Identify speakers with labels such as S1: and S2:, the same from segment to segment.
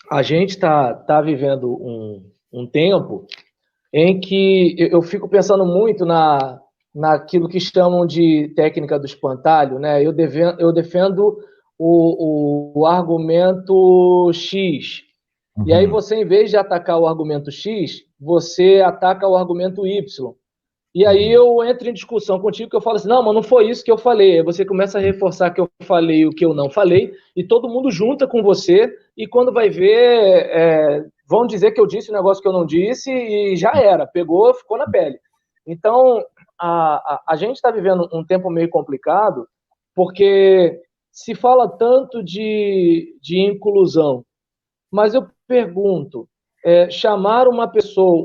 S1: a gente tá vivendo um tempo em que eu fico pensando muito naquilo que chamam de técnica do espantalho, né? Eu defendo o argumento X. E aí
S2: Uhum.
S1: você, em vez de atacar o argumento X, você ataca o argumento Y. E aí
S2: Uhum.
S1: eu entro em discussão contigo que eu falo assim, não, mas não foi isso que eu falei. Aí você começa a reforçar que eu falei o que eu não falei, e todo mundo junta com você, e quando vai ver, vão dizer que eu disse um negócio que eu não disse, e já era, pegou, ficou na pele. Então, a gente está vivendo um tempo meio complicado, porque se fala tanto de inclusão, mas eu pergunto, chamar uma pessoa,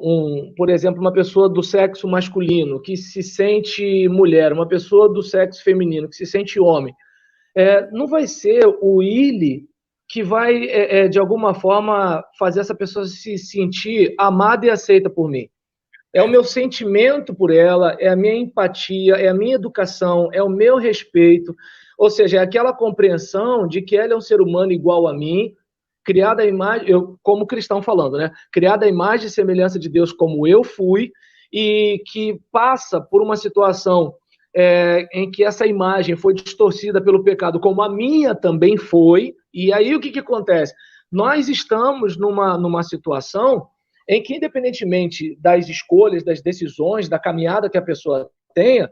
S1: por exemplo, uma pessoa do sexo masculino que se sente mulher, uma pessoa do sexo feminino que se sente homem, não vai ser o ele que vai, de alguma forma, fazer essa pessoa se sentir amada e aceita por mim. É o meu sentimento por ela, é a minha empatia, é a minha educação, é o meu respeito. Ou seja, é aquela compreensão de que ela é um ser humano igual a mim, criada à imagem, eu, como cristão falando, né? Criada à imagem e semelhança de Deus, como eu fui, e que passa por uma situação em que essa imagem foi distorcida pelo pecado, como a minha também foi. E aí o que acontece? Nós estamos numa situação em que, independentemente das escolhas, das decisões, da caminhada que a pessoa tenha,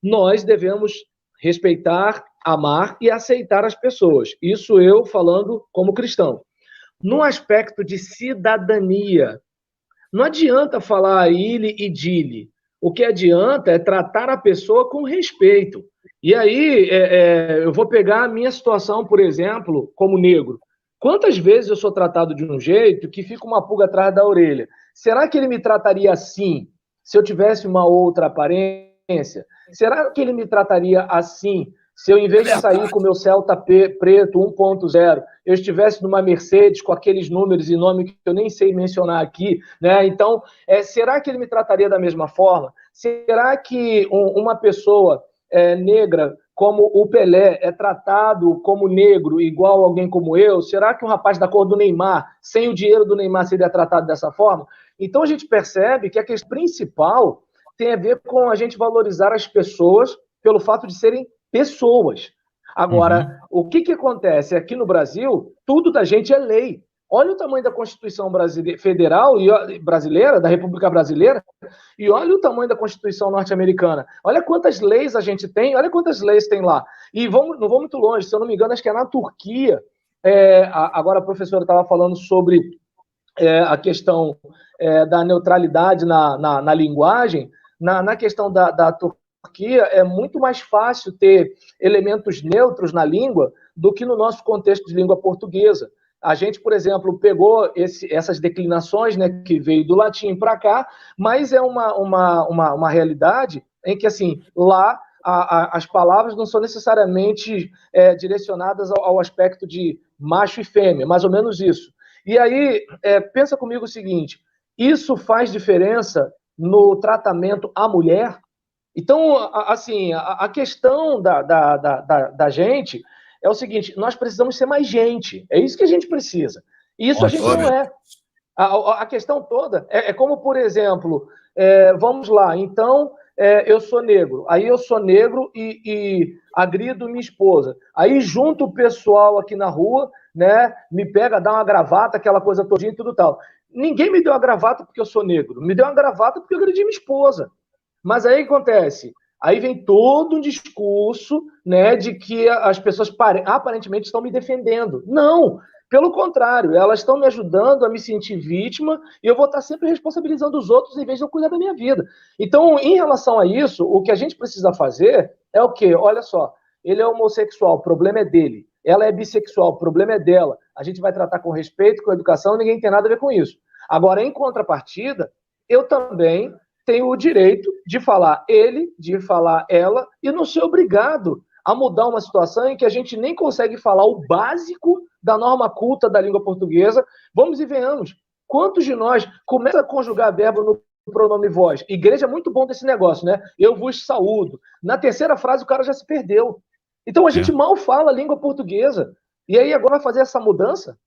S1: nós devemos respeitar, amar e aceitar as pessoas. Isso eu falando como cristão. No aspecto de cidadania, não adianta falar ele e dile. O que adianta é tratar a pessoa com respeito. E aí, eu vou pegar a minha situação, por exemplo, como negro. Quantas vezes eu sou tratado de um jeito que fica uma pulga atrás da orelha? Será que ele me trataria assim se eu tivesse uma outra aparência? Será que ele me trataria assim se eu, em
S2: É
S1: vez de sair com o
S2: verdade.
S1: meu Celta preto 1.0, eu estivesse numa Mercedes com aqueles números e nome que eu nem sei mencionar aqui, né? Então, será que ele me trataria da mesma forma? Será que uma pessoa negra como o Pelé é tratado como negro igual a alguém como eu? Será que um rapaz da cor do Neymar, sem o dinheiro do Neymar, seria tratado dessa forma? Então a gente percebe que a questão principal tem a ver com a gente valorizar as pessoas pelo fato de serem pessoas. Agora,
S2: Uhum.
S1: o que acontece? Aqui no Brasil, tudo da gente é lei. Olha o tamanho da Constituição Federal e brasileira, da República Brasileira, e olha o tamanho da Constituição norte-americana. Olha quantas leis a gente tem, olha quantas leis tem lá. E não vou muito longe, se eu não me engano, acho que é na Turquia. Agora a professora estava falando sobre a questão da neutralidade na linguagem. Na questão da Turquia, é muito mais fácil ter elementos neutros na língua do que no nosso contexto de língua portuguesa. A gente, por exemplo, pegou essas declinações, né, que veio do latim para cá, mas é uma realidade em que, assim, lá as palavras não são necessariamente direcionadas ao aspecto de macho e fêmea, mais ou menos isso. E aí, pensa comigo o seguinte, isso faz diferença no tratamento à mulher? Então, assim, a questão da gente é o seguinte, nós precisamos ser mais gente, é isso que a gente precisa. E isso a gente
S2: Ótimo.
S1: não é. A questão toda como, por exemplo, vamos lá, então eu sou negro, aí eu sou negro e agrido minha esposa. Aí junto o pessoal aqui na rua, né, me pega, dá uma gravata, aquela coisa todinha e tudo tal. Ninguém me deu a gravata porque eu sou negro, me deu uma gravata porque eu agredi minha esposa. Mas aí o que acontece? Aí vem todo um discurso, né, de que as pessoas aparentemente estão me defendendo. Não, pelo contrário, elas estão me ajudando a me sentir vítima e eu vou estar sempre responsabilizando os outros em vez de eu cuidar da minha vida. Então, em relação a isso, o que a gente precisa fazer é o quê? Olha só, ele é homossexual, o problema é dele. Ela é bissexual, o problema é dela. A gente vai tratar com respeito, com educação, ninguém tem nada a ver com isso. Agora, em contrapartida, eu também tenho o direito de falar ele, de falar ela, e não ser obrigado a mudar uma situação em que a gente nem consegue falar o básico da norma culta da língua portuguesa. Vamos e venhamos. Quantos de nós começa a conjugar verbo no pronome vós? Igreja é muito bom desse negócio, né? Eu vos saúdo. Na terceira frase o cara já se perdeu. Então a gente
S2: É.
S1: mal fala a língua portuguesa. E aí agora vai fazer essa mudança?